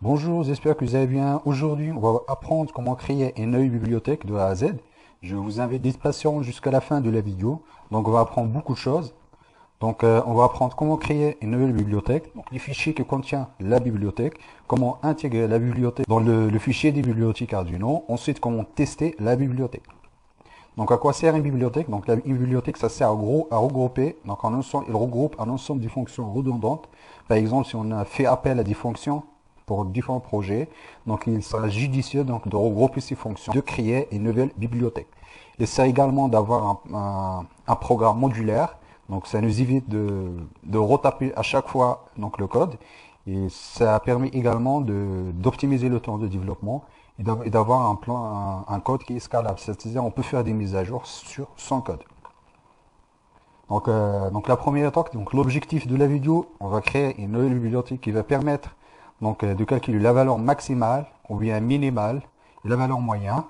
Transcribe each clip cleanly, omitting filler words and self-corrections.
Bonjour, j'espère que vous allez bien. Aujourd'hui, on va apprendre comment créer une nouvelle bibliothèque de A à Z. Je vous invite d'être patient jusqu'à la fin de la vidéo. Donc, on va apprendre beaucoup de choses. Donc, on va apprendre comment créer une nouvelle bibliothèque, donc les fichiers que contient la bibliothèque, comment intégrer la bibliothèque dans le fichier des bibliothèques Arduino, ensuite comment tester la bibliothèque. Donc, à quoi sert une bibliothèque? Donc, une bibliothèque, ça sert à regrouper. Donc, en ensemble, il regroupe un ensemble de fonctions redondantes. Par exemple, si on a fait appel à des fonctions pour différents projets, donc il sera judicieux donc de regrouper ces fonctions, de créer une nouvelle bibliothèque. Il sert également d'avoir un programme modulaire. Donc, ça nous évite de retaper à chaque fois donc le code. Et ça permet également d'optimiser le temps de développement et d'avoir un code qui est scalable. C'est-à-dire on peut faire des mises à jour sur son code. Donc la première étape, donc l'objectif de la vidéo, on va créer une nouvelle bibliothèque qui va permettre de calculer la valeur maximale ou bien minimale et la valeur moyenne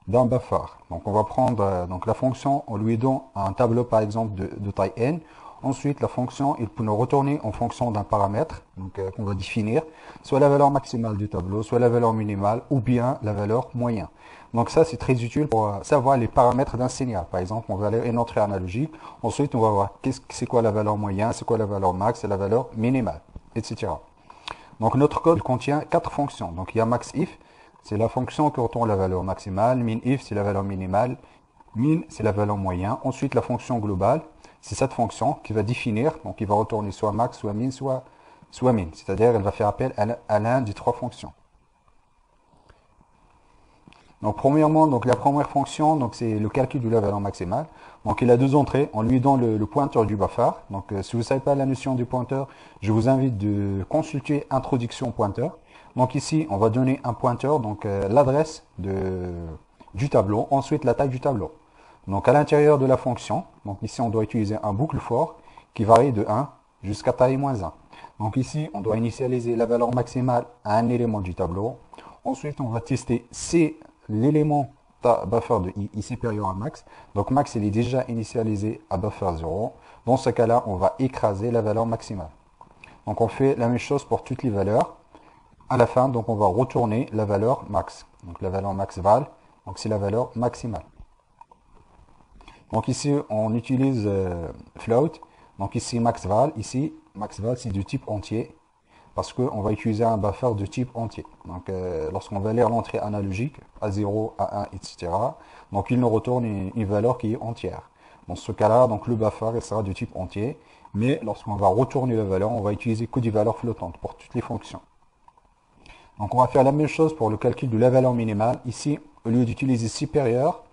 d'un buffer. Donc on va prendre donc la fonction, on lui donne un tableau par exemple de taille n. Ensuite, la fonction, il peut nous retourner en fonction d'un paramètre qu'on va définir, soit la valeur maximale du tableau, soit la valeur minimale, ou bien la valeur moyenne. Donc ça, c'est très utile pour savoir les paramètres d'un signal. Par exemple, on va aller une entrée analogique. Ensuite, on va voir c'est quoi la valeur moyenne, c'est quoi la valeur max, et la valeur minimale, etc. Donc notre code contient 4 fonctions. Donc il y a maxif, c'est la fonction qui retourne la valeur maximale. Minif, c'est la valeur minimale. Min, c'est la valeur moyenne. Ensuite, la fonction globale, c'est cette fonction qui va définir, donc il va retourner soit max, soit min, soit min. C'est-à-dire, elle va faire appel à l'un des 3 fonctions. Donc, premièrement, donc la première fonction, donc c'est le calcul de la valeur maximale. Donc, il a 2 entrées. On lui donne le pointeur du buffer. Donc, si vous ne savez pas la notion du pointeur, je vous invite de consulter Introduction pointeur. Donc, ici, on va donner un pointeur, donc l'adresse du tableau, ensuite la taille du tableau. Donc, à l'intérieur de la fonction, donc ici, on doit utiliser un boucle for qui varie de 1 jusqu'à taille moins 1. Donc, ici, on doit initialiser la valeur maximale à un élément du tableau. Ensuite, on va tester si l'élément buffer de i est supérieur à max. Donc, max, il est déjà initialisé à buffer 0. Dans ce cas-là, on va écraser la valeur maximale. Donc, on fait la même chose pour toutes les valeurs. À la fin, donc, on va retourner la valeur max. Donc, la valeur max val, donc c'est la valeur maximale. Donc ici, on utilise float. Donc ici, maxval. Ici, maxval, c'est du type entier. Parce qu'on va utiliser un buffer de type entier. Donc lorsqu'on va lire l'entrée analogique, à 0, à 1, etc. Donc il nous retourne une valeur qui est entière. Dans ce cas-là, donc le buffer il sera du type entier. Mais lorsqu'on va retourner la valeur, on va utiliser que des valeurs flottantes pour toutes les fonctions. Donc on va faire la même chose pour le calcul de la valeur minimale. Ici, au lieu d'utiliser supérieur,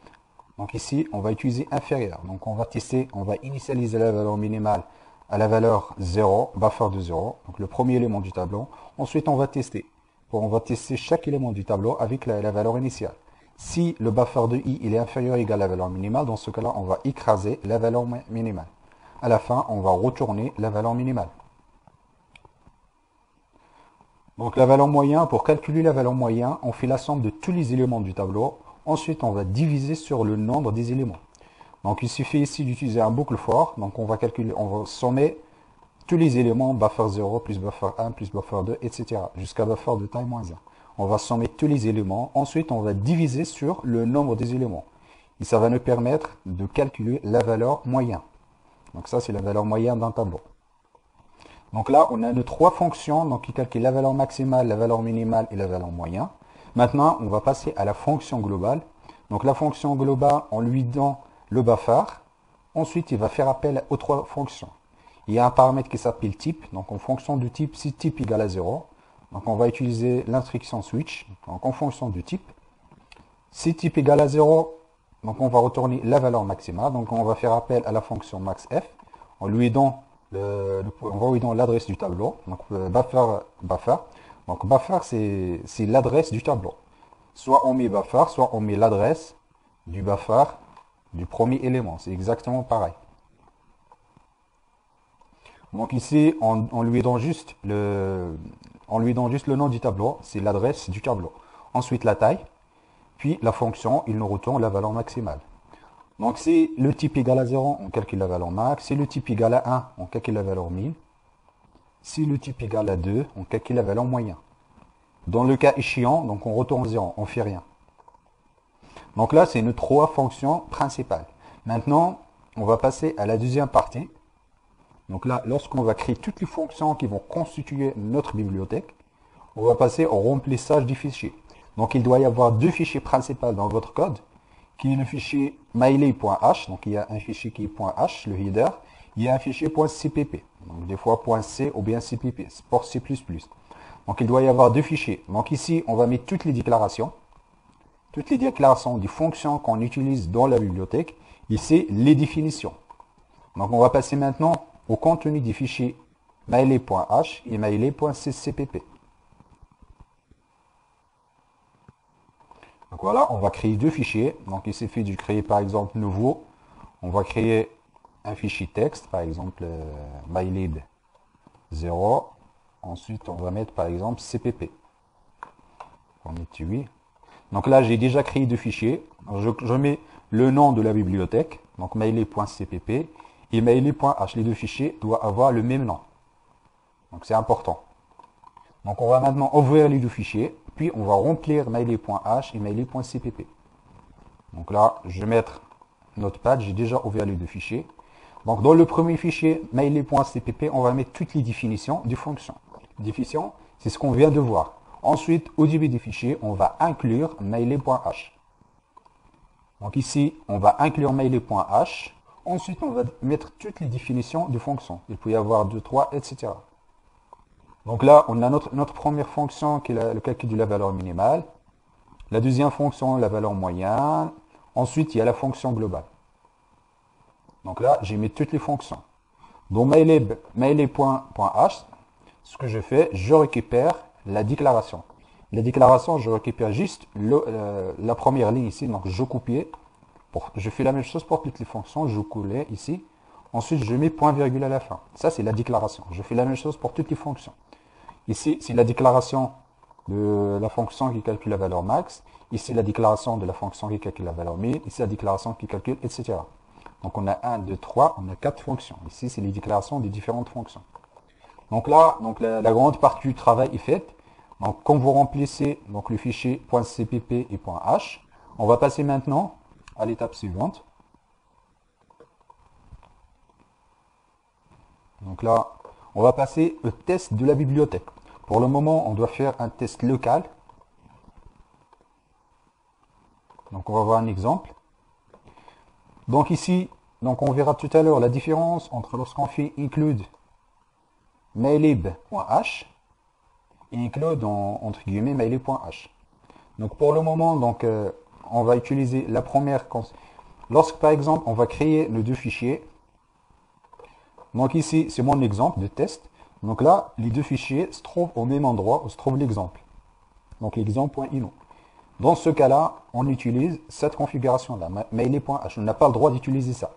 donc ici, on va utiliser inférieur. Donc on va tester, on va initialiser la valeur minimale à la valeur 0, buffer de 0, donc le premier élément du tableau. Ensuite, on va tester. On va tester chaque élément du tableau avec la valeur initiale. Si le buffer de i il est inférieur ou égal à la valeur minimale, dans ce cas-là, on va écraser la valeur minimale. À la fin, on va retourner la valeur minimale. Donc la valeur moyenne, pour calculer la valeur moyenne, on fait la somme de tous les éléments du tableau. Ensuite, on va diviser sur le nombre des éléments. Donc, il suffit ici d'utiliser un boucle for. Donc, on va calculer, on va sommer tous les éléments, buffer 0, plus buffer 1, plus buffer 2, etc. jusqu'à buffer de taille moins 1. On va sommer tous les éléments. Ensuite, on va diviser sur le nombre des éléments. Et ça va nous permettre de calculer la valeur moyenne. Donc, ça, c'est la valeur moyenne d'un tableau. Donc là, on a nos 3 fonctions donc, qui calculent la valeur maximale, la valeur minimale et la valeur moyenne. Maintenant, on va passer à la fonction globale. Donc la fonction globale, on lui donne le buffer. Ensuite, il va faire appel aux 3 fonctions. Il y a un paramètre qui s'appelle type. Donc en fonction du type, si type égale à 0, donc on va utiliser l'instruction switch. Donc en fonction du type. Si type égale à 0, donc on va retourner la valeur maximale. Donc on va faire appel à la fonction maxf. On lui donne l'adresse du tableau. Donc buffer. Donc buffer, c'est l'adresse du tableau. Soit on met buffer, soit on met l'adresse du buffer du premier élément. C'est exactement pareil. Donc ici, on lui donne juste le nom du tableau. C'est l'adresse du tableau. Ensuite, la taille. Puis la fonction, il nous retourne la valeur maximale. Donc si le type égale à 0, on calcule la valeur max. Si le type égale à 1, on calcule la valeur min. Si le type égale à 2, on calcule la valeur moyenne. Dans le cas échéant, donc on retourne 0, on fait rien. Donc là, c'est nos trois fonctions principales. Maintenant, on va passer à la deuxième partie. Donc là, lorsqu'on va créer toutes les fonctions qui vont constituer notre bibliothèque, on va passer au remplissage du fichier. Donc il doit y avoir deux fichiers principaux dans votre code, qui est le fichier mailey.h, donc il y a un fichier qui est .h, le header, il y a un fichier .cpp, donc des fois .c ou bien cpp, c'est pour C++. Donc il doit y avoir deux fichiers. Donc ici, on va mettre toutes les déclarations des fonctions qu'on utilise dans la bibliothèque. Ici, les définitions. Donc on va passer maintenant au contenu des fichiers mailey.h et mailey.cpp. Donc voilà, on va créer deux fichiers. Donc il suffit de créer par exemple nouveau. On va créer un fichier texte, par exemple mylib 0. Ensuite, on va mettre par exemple cpp. On met oui. Donc là, j'ai déjà créé deux fichiers. Je mets le nom de la bibliothèque, donc mailey.cpp et mailey.h. Les deux fichiers doivent avoir le même nom. Donc c'est important. Donc on va maintenant ouvrir les deux fichiers, puis on va remplir mailey.h et mailey.cpp. Donc là, je vais mettre Notepad, j'ai déjà ouvert les deux fichiers. Donc dans le premier fichier mailey.cpp, on va mettre toutes les définitions des fonctions. Définition, c'est ce qu'on vient de voir. Ensuite, au début du fichier, on va inclure mailey.h. Donc ici, on va inclure mailey.h. Ensuite, on va mettre toutes les définitions de fonctions. Il peut y avoir 2, 3, etc. Donc là, on a notre première fonction qui est le calcul de la valeur minimale. La deuxième fonction, la valeur moyenne. Ensuite, il y a la fonction globale. Donc là, j'ai mis toutes les fonctions. Dans mailey.h, ce que je fais, je récupère la déclaration. La déclaration, je récupère juste la première ligne ici. Donc, je copie. Je fais la même chose pour toutes les fonctions. Je colle ici. Ensuite, je mets point virgule à la fin. Ça, c'est la déclaration. Je fais la même chose pour toutes les fonctions. Ici, c'est la déclaration de la fonction qui calcule la valeur max. Ici, la déclaration de la fonction qui calcule la valeur min. Ici, la déclaration qui calcule, etc. Donc, on a 1, 2, 3, on a 4 fonctions. Ici, c'est les déclarations des différentes fonctions. Donc là, la grande partie du travail est faite. Donc, quand vous remplissez donc, le fichier .cpp et .h, on va passer maintenant à l'étape suivante. Donc là, on va passer au test de la bibliothèque. Pour le moment, on doit faire un test local. Donc, on va voir un exemple. Donc ici, donc on verra tout à l'heure la différence entre lorsqu'on fait include mailib.h et include entre guillemets mailib.h. Donc pour le moment, donc on va utiliser la première. Lorsque par exemple on va créer nos deux fichiers. Donc ici c'est mon exemple de test. Donc là les deux fichiers se trouvent au même endroit où se trouve l'exemple. Donc l'exemple.ino. Dans ce cas-là, on utilise cette configuration-là, mailib.h. On n'a pas le droit d'utiliser ça.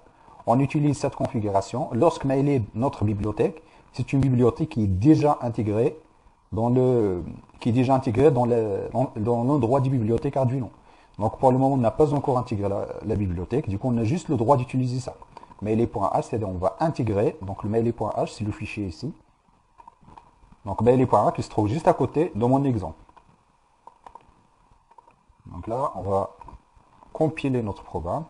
On utilise cette configuration lorsque mailib, notre bibliothèque, c'est une bibliothèque qui est déjà intégrée dans l'endroit du bibliothèque Arduino. Donc pour le moment, on n'a pas encore intégré la bibliothèque. Du coup, on a juste le droit d'utiliser ça. Mailib.h, c'est-à-dire on va intégrer. Donc le mailib.h, c'est le fichier ici. Donc mailib.h qui se trouve juste à côté de mon exemple. Donc là, on va compiler notre programme.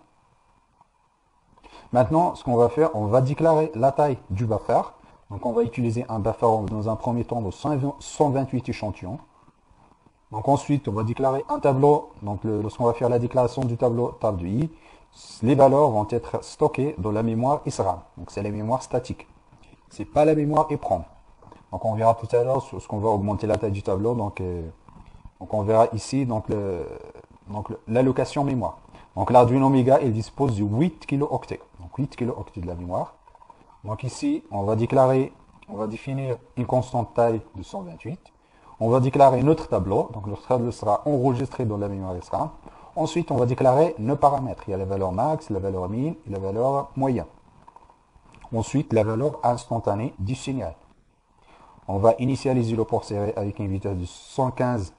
Maintenant, ce qu'on va faire, on va déclarer la taille du buffer. Donc on va utiliser un buffer dans un premier temps de 128 échantillons. Donc ensuite, on va déclarer un tableau. Donc lorsqu'on va faire la déclaration du tableau table de i, les valeurs vont être stockées dans la mémoire SRAM. Donc c'est la mémoire statique. C'est pas la mémoire EPROM. Donc on verra tout à l'heure ce qu'on va augmenter la taille du tableau. Donc on verra ici l'allocation mémoire. Donc l'Arduino Mega, il dispose de 8 kilooctets. Donc 8 kilooctets de la mémoire. Donc ici, on va définir une constante taille de 128. On va déclarer notre tableau. Donc notre tableau sera enregistré dans la mémoire SRAM. Ensuite, on va déclarer nos paramètres. Il y a la valeur max, la valeur min et la valeur moyenne. Ensuite, la valeur instantanée du signal. On va initialiser le port serré avec une vitesse de 115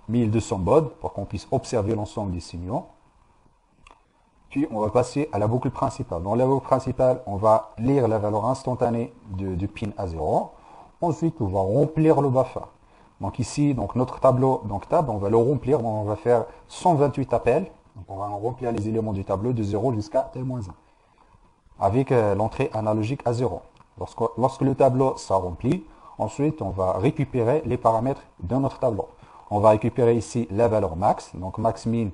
1200 baud pour qu'on puisse observer l'ensemble des signaux. Puis on va passer à la boucle principale. Dans la boucle principale, on va lire la valeur instantanée de pin A0. Ensuite, on va remplir le buffer. Donc ici, donc notre tableau, donc tab, on va le remplir, on va faire 128 appels. Donc on va remplir les éléments du tableau de 0 jusqu'à t-1, avec l'entrée analogique à 0. Lorsque le tableau sera rempli, ensuite on va récupérer les paramètres de notre tableau. On va récupérer ici la valeur max, donc max min.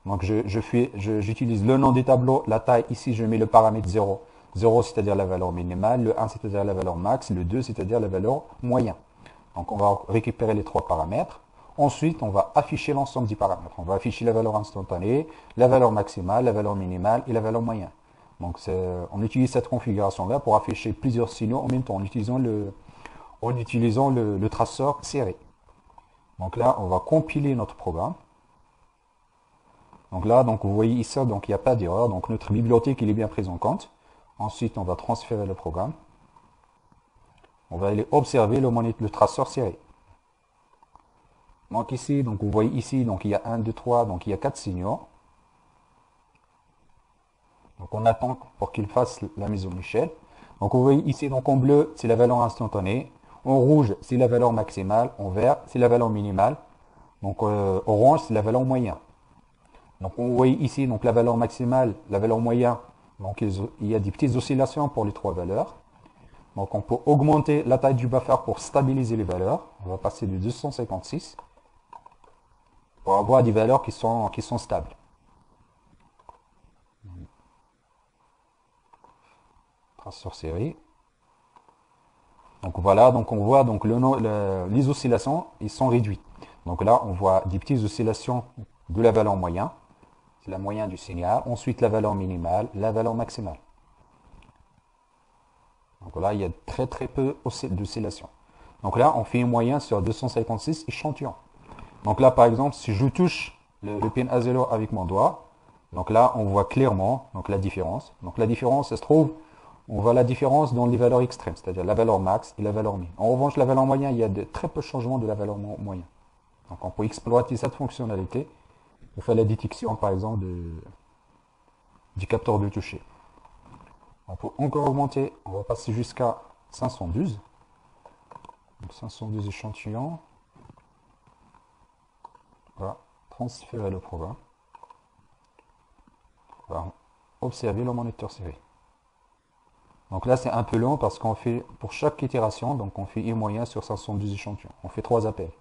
Donc j'utilise le nom du tableau, la taille, ici je mets le paramètre 0. 0 c'est-à-dire la valeur minimale, le 1 c'est-à-dire la valeur max, le 2 c'est-à-dire la valeur moyen. Donc on va récupérer les trois paramètres. Ensuite, on va afficher l'ensemble des paramètres. On va afficher la valeur instantanée, la valeur maximale, la valeur minimale et la valeur moyenne. Donc on utilise cette configuration-là pour afficher plusieurs signaux en même temps en utilisant le traceur série. Donc là, on va compiler notre programme. Donc là, donc vous voyez ici, donc il n'y a pas d'erreur. Donc notre bibliothèque il est bien prise en compte. Ensuite, on va transférer le programme. On va aller observer le traceur série. Donc ici, donc vous voyez ici, donc il y a 1, 2, 3, donc il y a 4 signaux. Donc on attend pour qu'il fasse la mise en échelle. Donc vous voyez ici, donc en bleu, c'est la valeur instantanée. En rouge, c'est la valeur maximale. En vert, c'est la valeur minimale. Donc orange, c'est la valeur moyenne. Donc on voit ici donc la valeur maximale, la valeur moyenne. Donc il y a des petites oscillations pour les trois valeurs. Donc on peut augmenter la taille du buffer pour stabiliser les valeurs. On va passer de 256 pour avoir des valeurs qui sont stables. Traceur série. Donc voilà, donc on voit donc les oscillations, ils sont réduites. Donc là, on voit des petites oscillations de la valeur moyenne. C'est la moyenne du signal. Ensuite, la valeur minimale, la valeur maximale. Donc là, il y a très peu d'oscillations. Donc là, on fait une moyenne sur 256 échantillons. Donc là, par exemple, si je touche le pin A0 avec mon doigt, donc là, on voit clairement donc la différence. Donc la différence, ça se trouve, on voit la différence dans les valeurs extrêmes, c'est-à-dire la valeur max et la valeur min. En revanche, la valeur moyenne, il y a très peu de changements de la valeur moyenne. Donc on peut exploiter cette fonctionnalité pour faire la détection, par exemple, du capteur de toucher. On peut encore augmenter, on va passer jusqu'à 512. Donc 512 échantillons. On va transférer le programme. On va observer le moniteur série. Donc là c'est un peu long parce qu'on fait pour chaque itération, donc on fait une moyenne sur 512 échantillons. On fait 3 appels.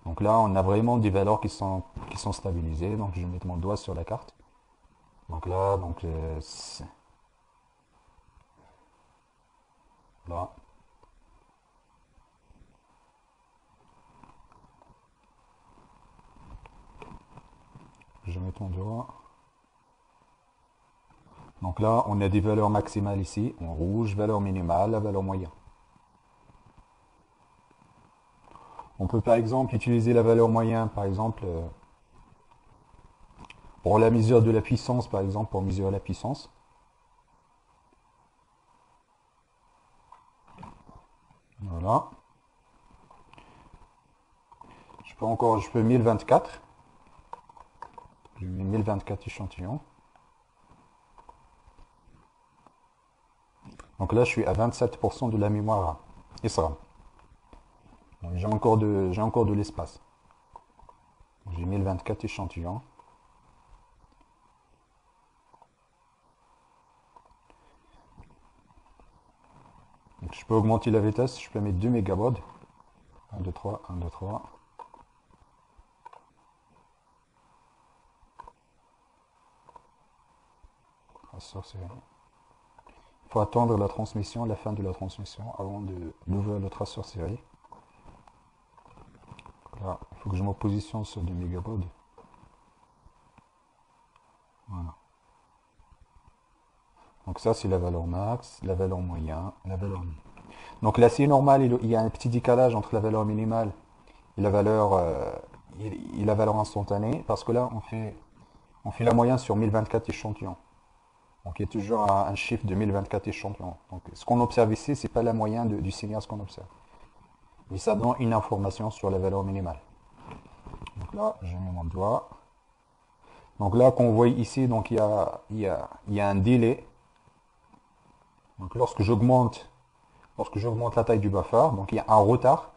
Donc là on a vraiment des valeurs qui sont stabilisées. Donc je vais mettre mon doigt sur la carte. Donc là, donc là. Je mets ton doigt. Donc là, on a des valeurs maximales ici, en rouge, valeur minimale, la valeur moyenne. On peut par exemple utiliser la valeur moyenne, par exemple, pour la mesure de la puissance, par exemple, pour mesurer la puissance. Voilà. Je peux 1024. Je mets 1024 échantillons. Donc là, je suis à 27% de la mémoire SRAM. J'ai encore de l'espace. J'ai 1024 échantillons. Donc je peux augmenter la vitesse, je peux mettre 2 mégabaud. 1, 2, 3, 1, 2, 3. Il faut attendre la transmission, la fin de la transmission, avant d'ouvrir le traceur série. Là, il faut que je me positionne sur 2 mégabaud. Voilà. Donc ça, c'est la valeur max, la valeur moyenne, la valeur min. Donc là, c'est normal, il y a un petit décalage entre la valeur minimale et la valeur instantanée, parce que là, on fait la moyenne sur 1024 échantillons. Donc il y a toujours un chiffre de 1024 échantillons. Donc ce qu'on observe ici, c'est pas la moyenne du signal ce qu'on observe. Mais ça donne une information sur la valeur minimale. Donc là, je mets mon doigt. Donc là, qu'on voit ici, donc il y a un délai. Donc lorsque j'augmente la taille du buffer, donc il y a un retard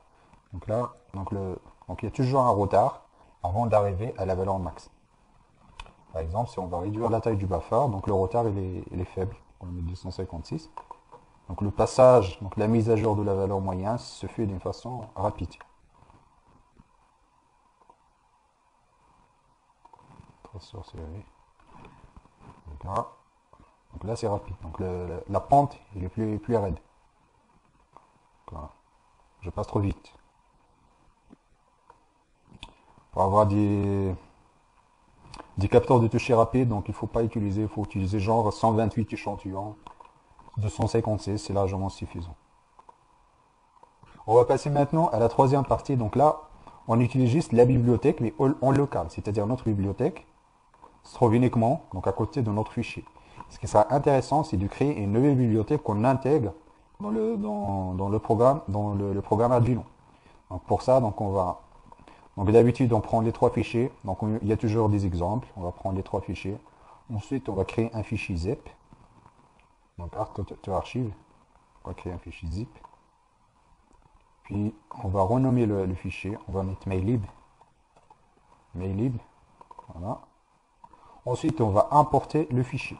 Donc là, donc il y a toujours un retard avant d'arriver à la valeur max. Par exemple, si on va réduire la taille du buffer, donc le retard il est faible. On va mettre 256. Donc le passage, donc la mise à jour de la valeur moyenne se fait d'une façon rapide. Donc là c'est rapide. Donc la pente il est plus raide. Voilà. Je passe trop vite. Pour avoir des capteurs de toucher rapide, donc il faut utiliser genre 128 échantillons, 256, c'est largement suffisant. On va passer maintenant à la troisième partie. Donc là, on utilise juste la bibliothèque, mais en local, c'est-à-dire notre bibliothèque se trouve uniquement donc à côté de notre fichier. Ce qui sera intéressant, c'est de créer une nouvelle bibliothèque qu'on intègre dans le programme Arduino. Donc pour ça, donc d'habitude on prend les trois fichiers. Donc il y a toujours des exemples. On va prendre les trois fichiers. Ensuite, on va créer un fichier zip. Donc archive. On va créer un fichier zip. Puis on va renommer le fichier. On va mettre maylib. Voilà. Ensuite, on va importer le fichier.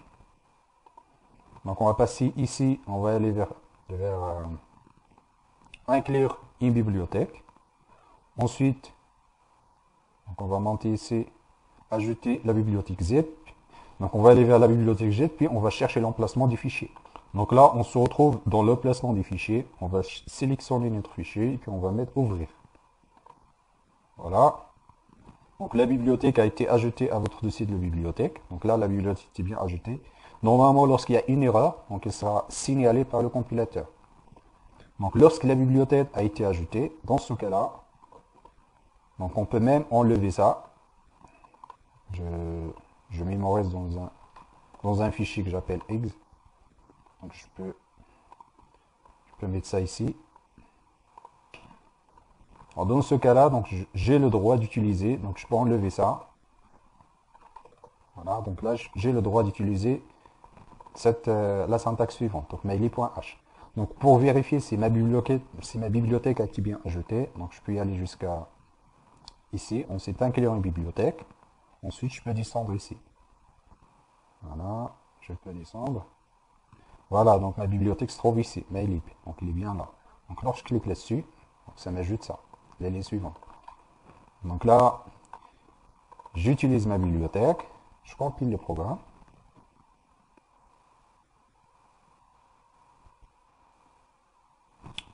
Donc on va passer ici, on va aller vers inclure une bibliothèque. Ensuite, donc on va monter ici, ajouter la bibliothèque zip. Donc on va aller vers la bibliothèque zip, puis on va chercher l'emplacement du fichier. Donc là, on se retrouve dans l'emplacement du fichier. On va sélectionner notre fichier, et puis on va mettre ouvrir. Voilà. Donc la bibliothèque a été ajoutée à votre dossier de bibliothèque. Donc là, la bibliothèque est bien ajoutée. Normalement, lorsqu'il y a une erreur, donc elle sera signalée par le compilateur. Donc lorsque la bibliothèque a été ajoutée, dans ce cas-là, donc on peut même enlever ça. Je mémorise dans un fichier que j'appelle ex. Donc je peux mettre ça ici. Alors dans ce cas-là, donc j'ai le droit d'utiliser, donc je peux enlever ça. Voilà, donc là j'ai le droit d'utiliser la syntaxe suivante, donc maily.h. Donc pour vérifier si ma bibliothèque a été bien ajoutée, donc je peux y aller jusqu'à ici. On s'est inclure une bibliothèque. Ensuite, je peux descendre ici. Voilà, je peux descendre. Voilà, donc ma bibliothèque se trouve ici, maylib. Donc il est bien là. Donc lorsque je clique là-dessus, ça m'ajoute ça, les lignes suivantes. Donc là, j'utilise ma bibliothèque, je compile le programme.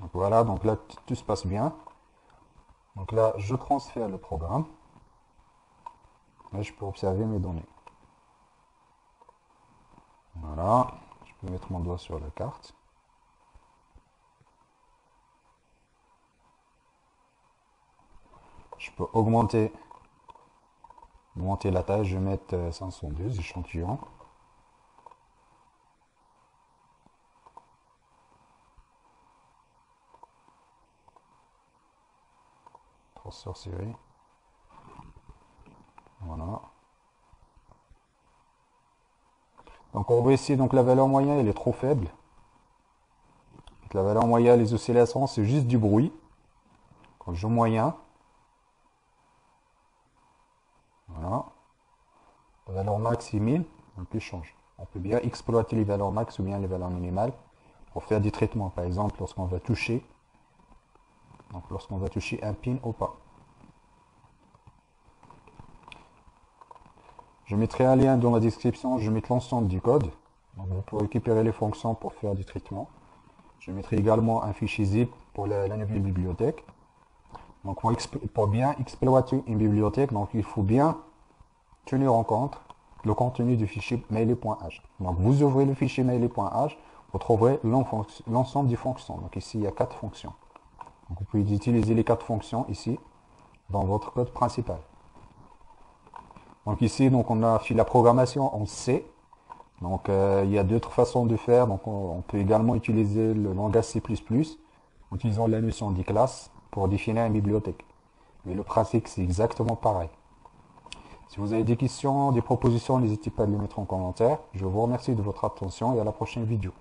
Donc voilà, donc là tout se passe bien. Donc là, je transfère le programme. Là, je peux observer mes données. Voilà, je peux mettre mon doigt sur la carte. Je peux augmenter la taille, je vais mettre 512 échantillons. Transfert série. Voilà. Donc on voit ici, donc la valeur moyenne elle est trop faible. Donc, la valeur moyenne, les oscillations, c'est juste du bruit. Quand je joue moyen. Voilà. La valeur max est 1000, donc il change. On peut bien exploiter les valeurs max ou bien les valeurs minimales pour faire des traitements. Par exemple, lorsqu'on va toucher un pin ou pas. Je mettrai un lien dans la description, je mettrai l'ensemble du code. Donc vous pouvez récupérer les fonctions pour faire des traitements. Je mettrai également un fichier zip pour la nouvelle bibliothèque. Donc pour bien exploiter une bibliothèque, donc il faut bien tenir en compte le contenu du fichier maily.h. Donc vous ouvrez le fichier maily.h, vous trouverez l'ensemble des fonctions. Donc ici il y a 4 fonctions. Donc vous pouvez utiliser les 4 fonctions ici dans votre code principal. Donc ici donc on a fait la programmation en C. Donc il y a d'autres façons de faire. Donc on peut également utiliser le langage C++ en utilisant la notion des classes pour définir une bibliothèque. Mais le principe c'est exactement pareil. Si vous avez des questions, des propositions, n'hésitez pas à les mettre en commentaire. Je vous remercie de votre attention et à la prochaine vidéo.